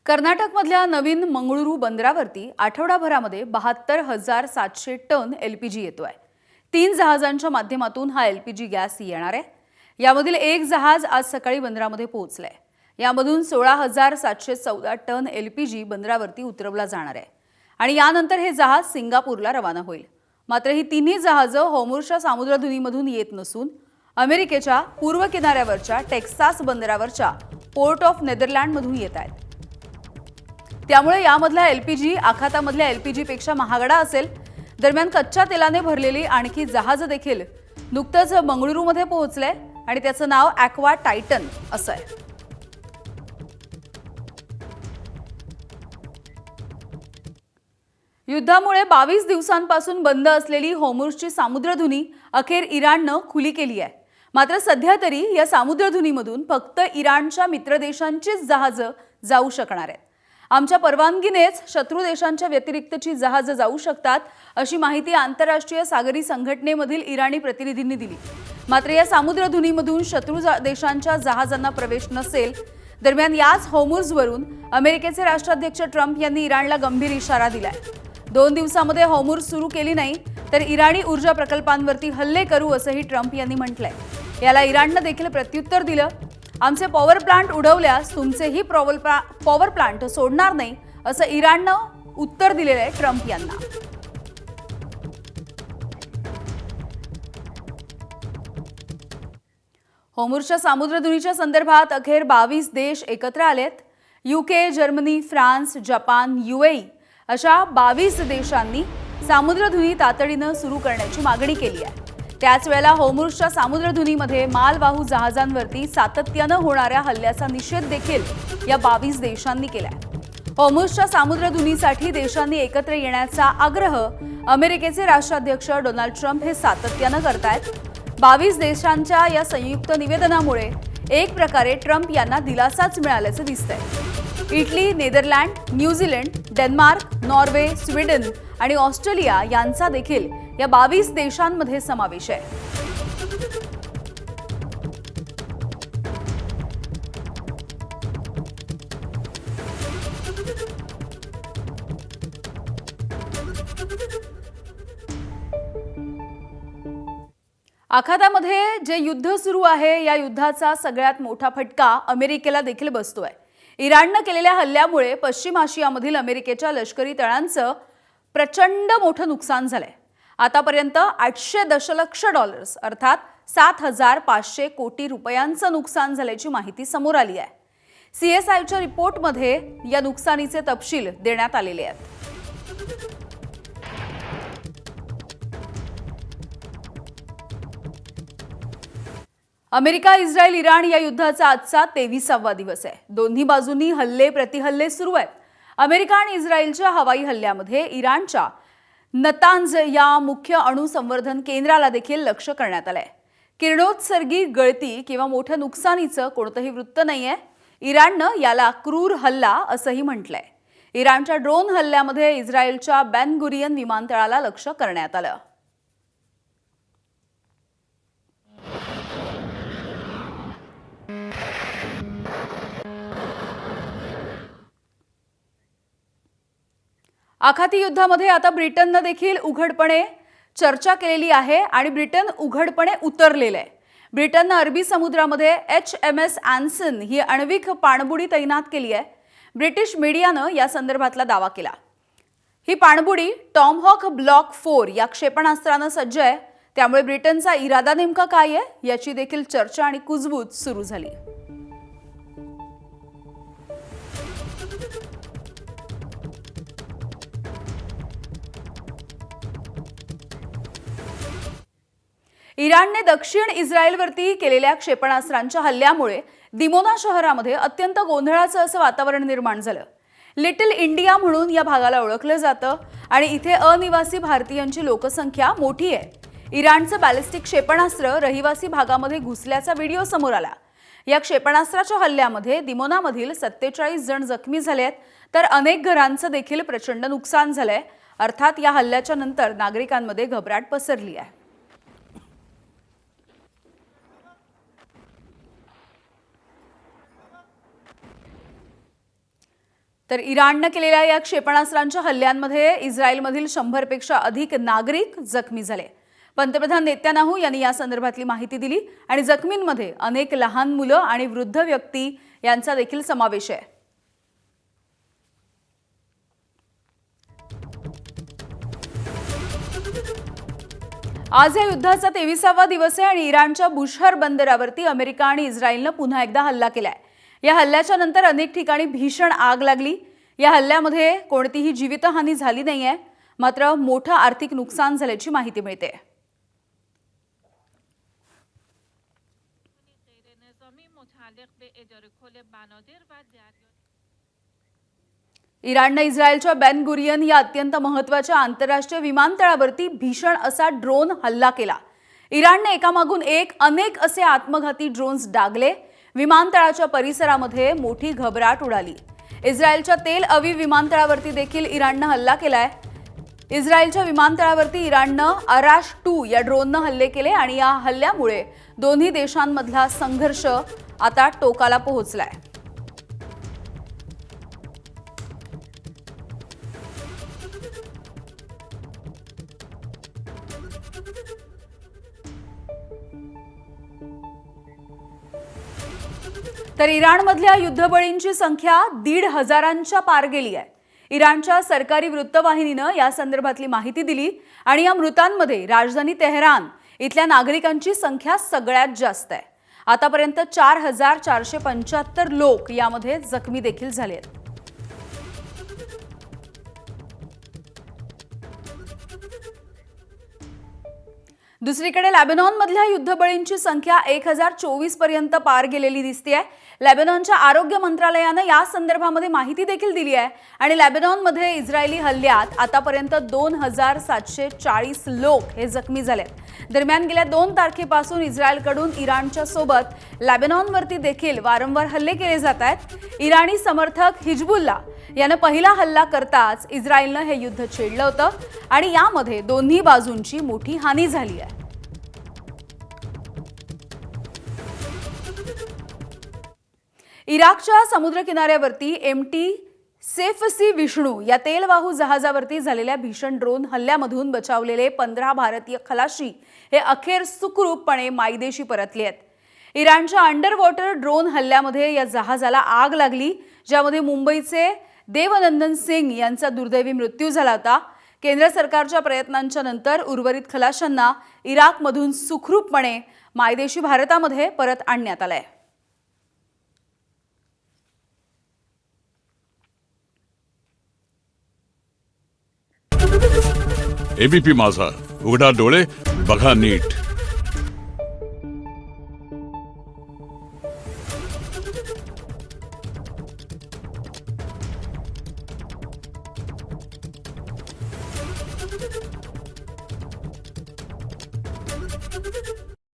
कर्नाटकमधल्या नवीन Mangaluru बंदरावरती आठवडाभरामध्ये 72,700 ton LPG येतोय। 3 जहाजांच्या माध्यमातून हा एलपीजी गॅस येणार आहे। यामधील एक जहाज आज सकाळी बंदरामध्ये पोहोचलंय। यामधून 16,714 टन एलपीजी बंदरावरती उतरवला जाणार आहे आणि यानंतर हे जहाज सिंगापूरला रवाना होईल। मात्र ही तिन्ही जहाजं होर्मुझच्या समुद्रधुनीमधून येत नसून अमेरिकेच्या पूर्व किनाऱ्यावरच्या टेक्सास बंदरावरच्या पोर्ट ऑफ नेदरलँडमधून येत आहेत। त्यामुळे यामधला एलपीजी आखातामधल्या एलपीजी पेक्षा महागडा असेल। दरम्यान कच्च्या तेलाने भरलेली आणखी जहाज देखील नुकतंच मंगळुरूमध्ये पोहोचलंय आणि त्याचं नाव ॲक्वा टायटन असं आहे। युद्धामुळे 22 दिवसांपासून बंद असलेली होर्मुझची समुद्रधुनी अखेर इराणनं खुली केली आहे। मात्र सध्या तरी या समुद्रधुनीमधून फक्त इराणच्या मित्र देशांचीच जहाजं जाऊ शकणार आहेत। आमच्या परवानगीनेच शत्रू देशांच्या व्यतिरिक्तची जहाजं जाऊ शकतात अशी माहिती आंतरराष्ट्रीय सागरी संघटनेमधील इराणी प्रतिनिधींनी दिली। मात्र या समुद्रधुनीमधून शत्रू देशांच्या जहाजांना प्रवेश नसेल। दरम्यान याच होर्मुझवरून अमेरिकेचे राष्ट्राध्यक्ष ट्रम्प यांनी इराणला गंभीर इशारा दिलाय। 2 दिवसांमध्ये होर्मुझ सुरू केली नाही तर इराणी ऊर्जा प्रकल्पांवरती हल्ले करू असंही ट्रम्प यांनी म्हटलंय। याला इराणनं देखील प्रत्युत्तर दिलं। आमचे पॉवर प्लांट उडवल्यास तुमचेही पॉवर प्लांट सोडणार नाही असं इराणनं उत्तर दिलेलं आहे ट्रम्प यांना। होर्मुझच्या समुद्रधुनीच्या संदर्भात अखेर 22 देश एकत्र आलेत। UK, Germany, France, Japan, UAE अशा 22 देशांनी समुद्रधुनी तातडीनं सुरू करण्याची मागणी केली आहे। त्याच वेळेला होर्मुझच्या समुद्रधुनीमध्ये मालवाहू जहाजांवरती सातत्यानं होणाऱ्या हल्ल्याचा निषेध देखील या 22 देशांनी केलाय। होर्मुझच्या समुद्रधुनीसाठी देशांनी एकत्र येण्याचा आग्रह अमेरिकेचे राष्ट्राध्यक्ष डोनाल्ड ट्रम्प हे सातत्यानं करतायत। 22 देशांच्या या संयुक्त निवेदनामुळे एक प्रकारे ट्रम्प यांना दिलासाच मिळाल्याचं दिसतंय। Italy, Netherland, New Zealand, Denmark, Norway, Sweden आणि ऑस्ट्रेलिया यांचा देखील या 22 देशांमध्ये समावेश आहे। आखातामध्ये जे युद्ध सुरू आहे या युद्धाचा सगळ्यात मोठा फटका अमेरिकेला देखील बसतोय। इराणनं केलेल्या हल्ल्यामुळे पश्चिम आशियामधील अमेरिकेच्या लष्करी तळांचं प्रचंड मोठं नुकसान झालंय। आतापर्यंत 800 दशलक्ष डॉलर्स अर्थात 7,500 कोटी रुपयांचं नुकसान झाल्याची माहिती समोर आली आहे। सीएसआयच्या रिपोर्टमध्ये या नुकसानीचे तपशील देण्यात आलेले आहेत। अमेरिका, इस्रायल, इराण या युद्धाचा आजचा 23वा दिवस आहे। दोन्ही बाजूंनी हल्ले प्रतिहल्ले सुरू आहेत। अमेरिका आणि इस्रायलच्या हवाई हल्ल्यामध्ये इराणच्या नतांज या मुख्य अणु संवर्धन केंद्राला देखील लक्ष्य करण्यात आलंय। किरणोत्सर्गी गळती किंवा मोठ्या नुकसानीचं कोणतंही वृत्त नाहीये। इराणनं याला क्रूर हल्ला असंही म्हटलंय। इराणच्या ड्रोन हल्ल्यामध्ये इस्रायलच्या बेन गुरियन विमानतळाला लक्ष्य करण्यात आलं। आखाती युद्धामध्ये आता ब्रिटननं देखील उघडपणे चर्चा केलेली आहे आणि ब्रिटन उघडपणे उतरलेलं आहे। ब्रिटननं अरबी समुद्रामध्ये HMS ॲन्सन ही आण्विक पाणबुडी तैनात केली आहे। ब्रिटिश मीडियानं या संदर्भातला दावा केला। ही पाणबुडी टॉमहॉक ब्लॉक 4 या क्षेपणास्त्रानं सज्ज आहे। त्यामुळे ब्रिटनचा इरादा नेमका काय आहे याची देखील चर्चा आणि कुजबूज सुरू झाली। इराणने दक्षिण इस्रायलवरती केलेल्या क्षेपणास्त्रांच्या हल्ल्यामुळे दिमोना शहरामध्ये अत्यंत गोंधळाचं असं वातावरण निर्माण झालं। लिटिल इंडिया म्हणून या भागाला ओळखलं जातं आणि इथे अनिवासी भारतीयांची लोकसंख्या मोठी आहे। इराणचं बॅलिस्टिक क्षेपणास्त्र रहिवासी भागामध्ये घुसल्याचा व्हिडिओ समोर आला। या क्षेपणास्त्राच्या हल्ल्यामध्ये दिमोनामधील 47 जण जखमी झाले आहेत तर अनेक घरांचं देखील प्रचंड नुकसान झालंय। अर्थात या हल्ल्याच्या नंतर नागरिकांमध्ये घबराट पसरली आहे। तर इराणनं केलेल्या या क्षेपणास्त्रांच्या हल्ल्यांमध्ये इस्रायलमधील 100 पेक्षा अधिक नागरिक जखमी झाले। पंतप्रधान नेत्यानाहू यांनी या संदर्भातली माहिती दिली आणि जखमींमध्ये अनेक लहान मुलं आणि वृद्ध व्यक्ती यांचा देखील समावेश आहे। आज या युद्धाचा 23वा दिवस आहे आणि इराणच्या बुशहर बंदरावरती अमेरिका आणि इस्रायलनं पुन्हा एकदा हल्ला केलाय। या हल्ल्याच्या नंतर अनेक ठिकाणी भीषण आग लागली। या हल्ल्यामध्ये कोणतीही जीवितहानी झाली नाहीये, मात्र मोठं आर्थिक नुकसान झाल्याची माहिती मिळते। इराणने इस्रायलच्या बेन गुरियन या अत्यंत महत्त्वाच्या आंतरराष्ट्रीय विमानतळावरती भीषण असा ड्रोन हल्ला केला। इराणने एकामागून एक अनेक असे आत्मघाती ड्रोन्स डागले। विमानतळाच्या परिसरामध्ये मोठी घबराट उडाली। इस्रायलच्या तेल अवीव विमानतळावरती देखील इराणने हल्ला केलाय। इस्रायलच्या विमानतळावरती इराणनं अराश 2 या ड्रोननं हल्ले केले आणि या हल्ल्यामुळे दोन्ही देशांमधला संघर्ष आता टोकाला पोहोचलाय। तर इराणमधल्या युद्धबळींची संख्या 1,500च्या पार गेली आहे। इराणच्या सरकारी वृत्तवाहिनीनं या संदर्भातली माहिती दिली आणि या मृतांमध्ये राजधानी तेहरान इथल्या नागरिकांची संख्या सगळ्यात जास्त आहे। आतापर्यंत 4,475 लोक यामध्ये जखमी देखील झाले आहेत। दुसरीकडे लेबनॉनमधल्या युद्धबळींची संख्या 1024 पर्यंत पार गेलेली दिसतेय। लेबनॉनच्या आरोग्य मंत्रालयाने या संदर्भामध्ये माहिती देखील दिली आहे आणि लेबनॉनमध्ये इस्रायली हल्ल्यात आतापर्यंत 2740 लोक हे जखमी झालेत। दरम्यान गेल्या 2 तारखेपासून इस्रायलकडून इराणच्या सोबत लेबनॉनवरती देखील वारंवार हल्ले केले जात आहेत। इराणी समर्थक हिजबुल्ला याने पहिला हल्ला करताच इस्रायलने हे युद्ध छेडलं होतं आणि यामध्ये दोन्ही बाजूंची मोठी हानी झाली आहे। इराकच्या समुद्र किनाऱ्यावरती MT सेफसी विष्णू या तेलवाहू जहाजावरती झालेल्या भीषण ड्रोन हल्ल्यामधून बचावलेले 15 भारतीय खलाशी हे अखेर सुखरूपपणे मायदेशी परतले आहेत। इराणच्या अंडर वॉटर ड्रोन हल्ल्यामध्ये या जहाजाला आग लागली, ज्यामध्ये मुंबईचे देवनंदन सिंग यांचा दुर्दैवी मृत्यू झाला होता। केंद्र सरकारच्या प्रयत्नांच्या नंतर उर्वरित खलाशांना इराकमधून सुखरूपपणे मायदेशी भारतामध्ये परत आणण्यात आलंय। एबीपी माझा, उघडा डोळे बघा नीट।